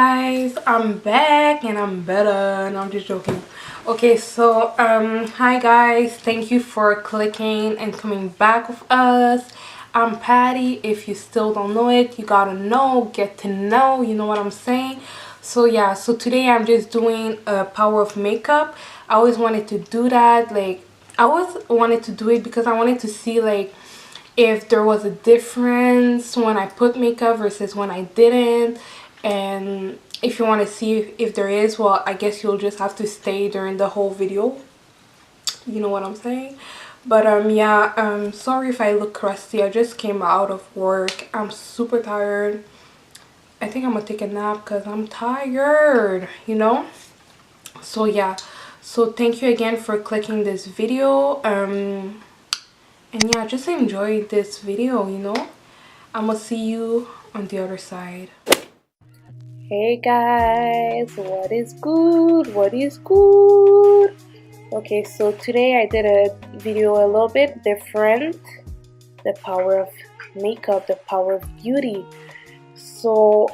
guys, I'm back and I'm better. No, I'm just joking. Okay, so hi guys, thank you for clicking and coming back with us. I'm Patty. If you still don't know it, you gotta know, get to know, you know what I'm saying. So yeah, so today I'm just doing a power of makeup. I always wanted to do that. I always wanted to do it because I wanted to see if there was a difference when I put makeup versus when I didn't. And if you want to see if there is, well, I guess you'll just have to stay during the whole video, you know what I'm saying. But yeah, sorry if I look crusty. I just came out of work. I'm super tired. I think I'm gonna take a nap because I'm tired, you know. So yeah, so thank you again for clicking this video. And yeah, just enjoy this video, you know. I'm gonna see you on the other side. Hey guys, what is good? What is good? Okay, so today I did a video a little bit different. The power of makeup, the power of beauty. So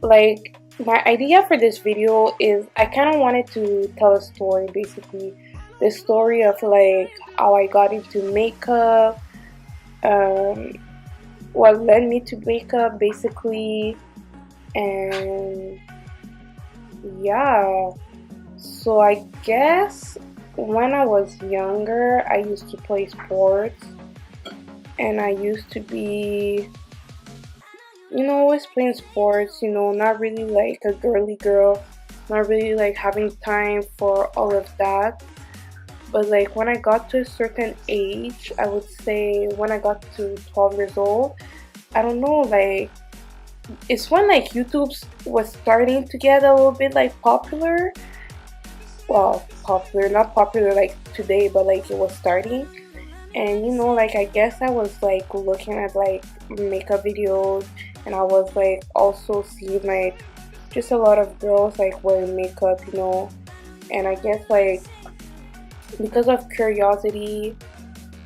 like my idea for this video is I kind of wanted to tell a story, basically the story of like how I got into makeup, what led me to makeup basically, and yeah. So I guess when I was younger I used to play sports and I used to be, you know, always playing sports, you know, not really like a girly girl, not really like having time for all of that. But like when I got to a certain age, I would say when I got to 12 years old, I don't know, like it's when like YouTube was starting to get a little bit like popular. Well, popular, not popular like today, but like it was starting. And you know, like I guess I was like looking at like makeup videos, and I was like also seeing like just a lot of girls like wearing makeup, you know. And I guess like because of curiosity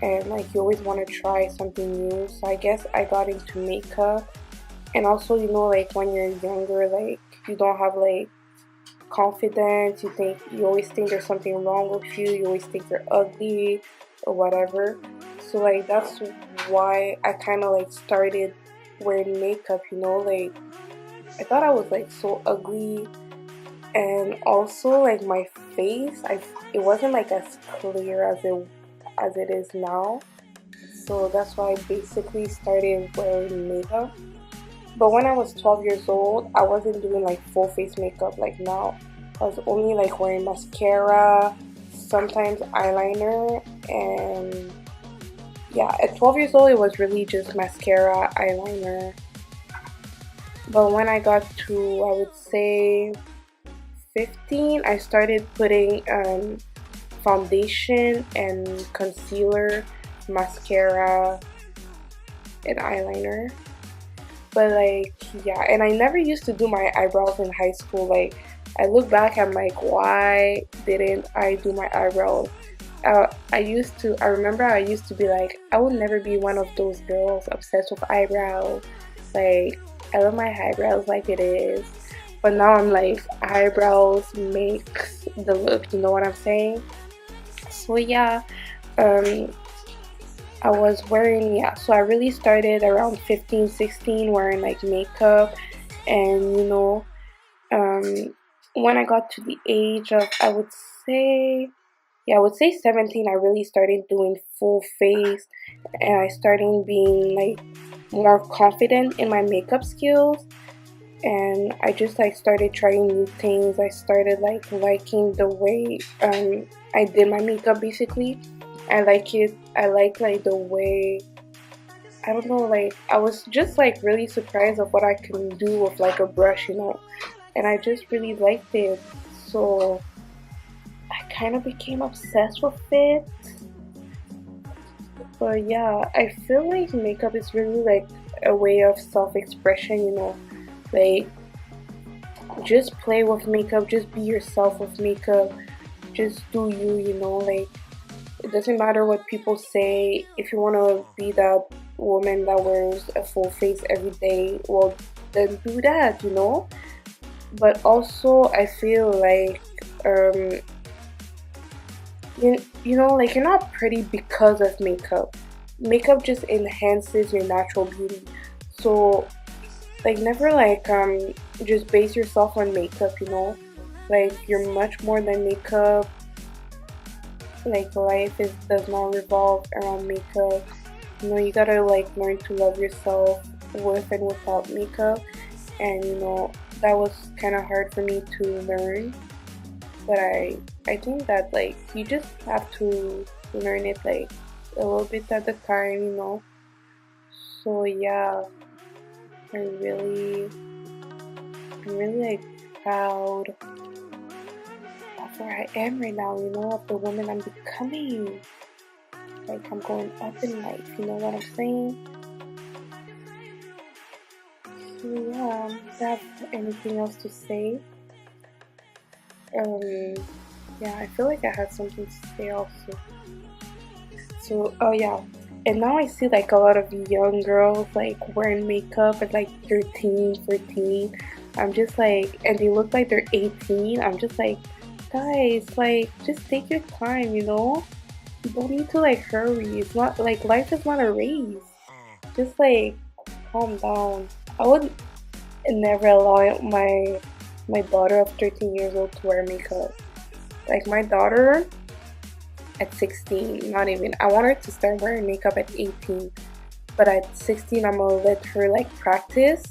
and like you always want to try something new, so I guess I got into makeup. And also, you know, like when you're younger, like you don't have like confidence, you always think there's something wrong with you, you always think you're ugly or whatever. So like that's why I kind of like started wearing makeup, you know. Like I thought I was like so ugly, and also like my face, it wasn't like as clear as it is now. So that's why I basically started wearing makeup. But when I was 12 years old, I wasn't doing like full face makeup like now. I was only like wearing mascara, sometimes eyeliner, and yeah, at 12 years old it was really just mascara, eyeliner. But when I got to, I would say 15, I started putting foundation and concealer, mascara, and eyeliner. But like yeah, and I never used to do my eyebrows in high school. Like I look back, I'm like, why didn't I do my eyebrows? I remember I used to be like, I will never be one of those girls obsessed with eyebrows. Like I love my eyebrows like it is. But now I'm like, eyebrows makes the look, you know what I'm saying? So yeah, I was wearing, yeah, so I really started around 15, 16 wearing like makeup. And you know, when I got to the age of, I would say 17, I really started doing full face, and I started being like more confident in my makeup skills. And I just like started trying new things. I started like liking the way I did my makeup basically. I like it. I like the way, I don't know, like I was just like really surprised of what I can do with like a brush, you know. And I just really liked it. So I kind of became obsessed with it. But yeah, I feel like makeup is really like a way of self-expression, you know. Like just play with makeup, just be yourself with makeup, just do you, you know. Like it doesn't matter what people say. If you want to be that woman that wears a full face every day, well then do that, you know. but also I feel like you know, like you're not pretty because of makeup. Makeup just enhances your natural beauty. So like never like just base yourself on makeup, you know? Like you're much more than makeup. Like life does not revolve around makeup. You know, you gotta like learn to love yourself with and without makeup. And you know, that was kind of hard for me to learn, but I think that like you just have to learn it like a little bit at a time, you know. So yeah, I'm really like proud of where I am right now, you know, of the woman I'm becoming. Like I'm going up in life, you know what I'm saying? So yeah, do I have anything else to say? Yeah, I feel like I had something to say also. So, oh yeah, and now I see like a lot of young girls like wearing makeup at like 13, 14. I'm just like, and they look like they're 18. I'm just like, guys, like, just take your time, you know? You don't need to like hurry. It's not like life is not a race. Just like calm down. I would never allow my daughter of 13 years old to wear makeup. Like my daughter at 16, not even. I want her to start wearing makeup at 18, but at 16 I'm gonna let her like practice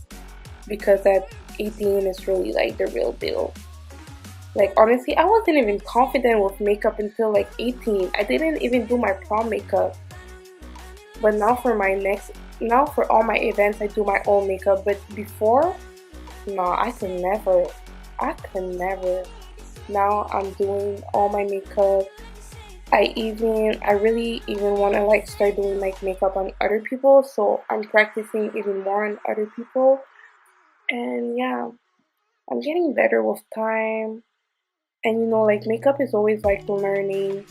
because at 18 is really like the real deal. Like honestly, I wasn't even confident with makeup until like 18. I didn't even do my prom makeup. But now for all my events I do my own makeup, but before, no, I could never. Now I'm doing all my makeup. I really even want to like start doing like makeup on other people, so I'm practicing even more on other people. And yeah, I'm getting better with time. And you know, like makeup is always like a learning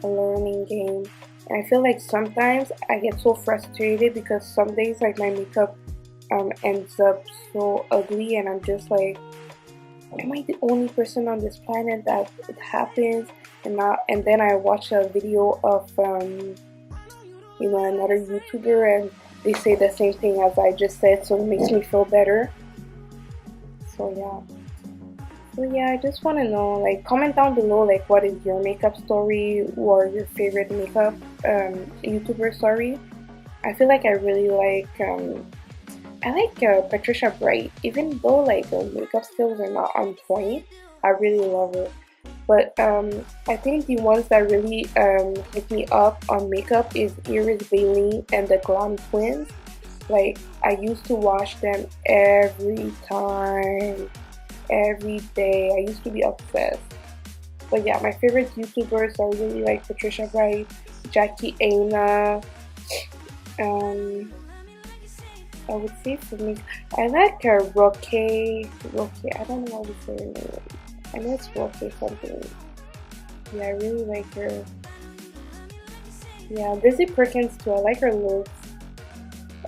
game. And I feel like sometimes I get so frustrated because some days like my makeup ends up so ugly, and I'm just like, am I the only person on this planet that it happens? And then I watch a video of you know, another YouTuber, and they say the same thing as I just said, so it makes me feel better. So yeah. So yeah, I just want to know, like, comment down below, like, what is your makeup story or your favorite makeup YouTuber story. I feel like I really like Patricia Bright, even though like her makeup skills are not on point. I really love her. But I think the ones that really hit me up on makeup is Iris Bailey and the Glam Twins. Like I used to watch them every time, every day. I used to be obsessed. But yeah, my favorite YouTubers are really like Patricia Bright, Jackie Aina. I would say for me, I like Roque. I don't know how to say her name. I know it's Roque something. Yeah, I really like her. Yeah, Lizzie Perkins too. I like her looks.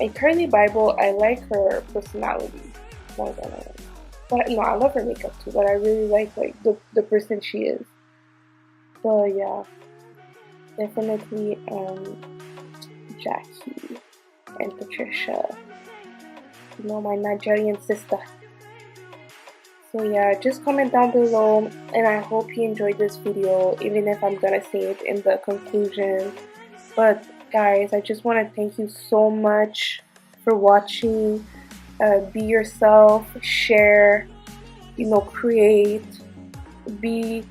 And Carly Bible, I like her personality more than I. But no, I love her makeup too. But I really like the person she is. So yeah, definitely Jackie and Patricia. You know, my Nigerian sister. So yeah, just comment down below, and I hope you enjoyed this video, even if I'm gonna say it in the conclusion. But guys, I just want to thank you so much for watching. Be yourself, share, you know, create, be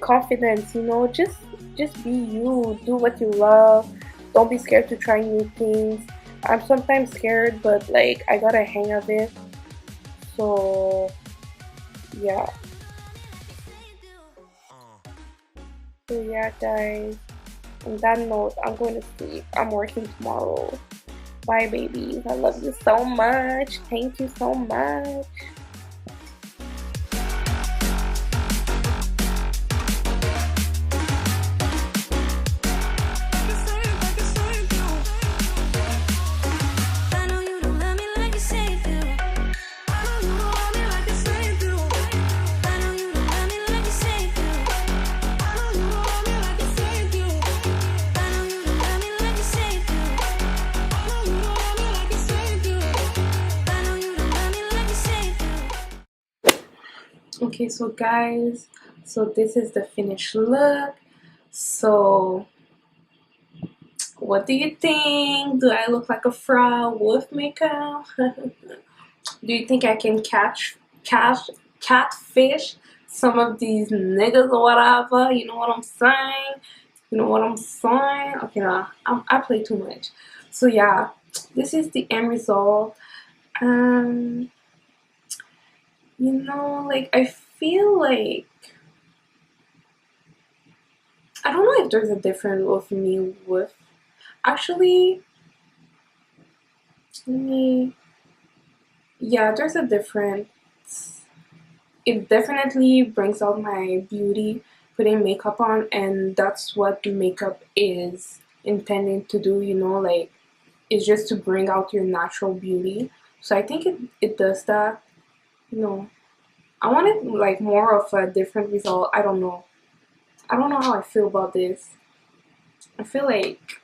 confident, you know, just be you, do what you love. Don't be scared to try new things. I'm sometimes scared, but like I got a hang of it. So yeah. So yeah, guys. On that note, I'm going to sleep. I'm working tomorrow. Bye, babies. I love you so much. Thank you so much. I know you don't love me like you say you do. I know you don't love me like you say Okay, so guys, so this is the finished look. So what do you think? Do I look like a fraud with makeup? Do you think I can catfish some of these niggas or whatever? You know what I'm saying? You know what I'm saying? Okay, nah, I play too much. So yeah, this is the end result. Um, like I feel like I don't know if there's a difference with me with actually. Let me. Yeah, there's a difference. It definitely brings out my beauty putting makeup on, and that's what makeup is intending to do, like it's just to bring out your natural beauty. So I think it does that. I wanted like more of a different result. I don't know how I feel about this. I feel like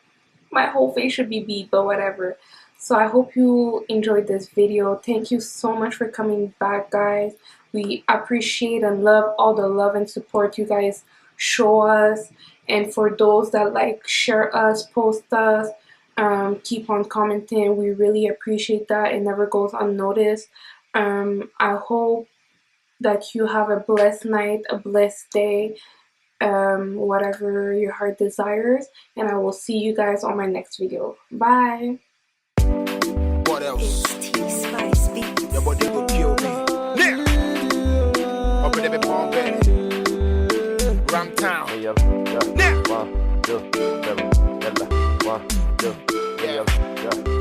my whole face should be beat, but whatever. So I hope you enjoyed this video. Thank you so much for coming back, guys. We appreciate and love all the love and support you guys show us. And for those that like share us, post us, keep on commenting, we really appreciate that. It never goes unnoticed. I hope that you have a blessed night, a blessed day, whatever your heart desires, and I will see you guys on my next video. Bye. What else? Your body will kill me. Yeah. Up in every palm, baby. Ram town. Yeah. One, two, seven, 1, 2, yeah.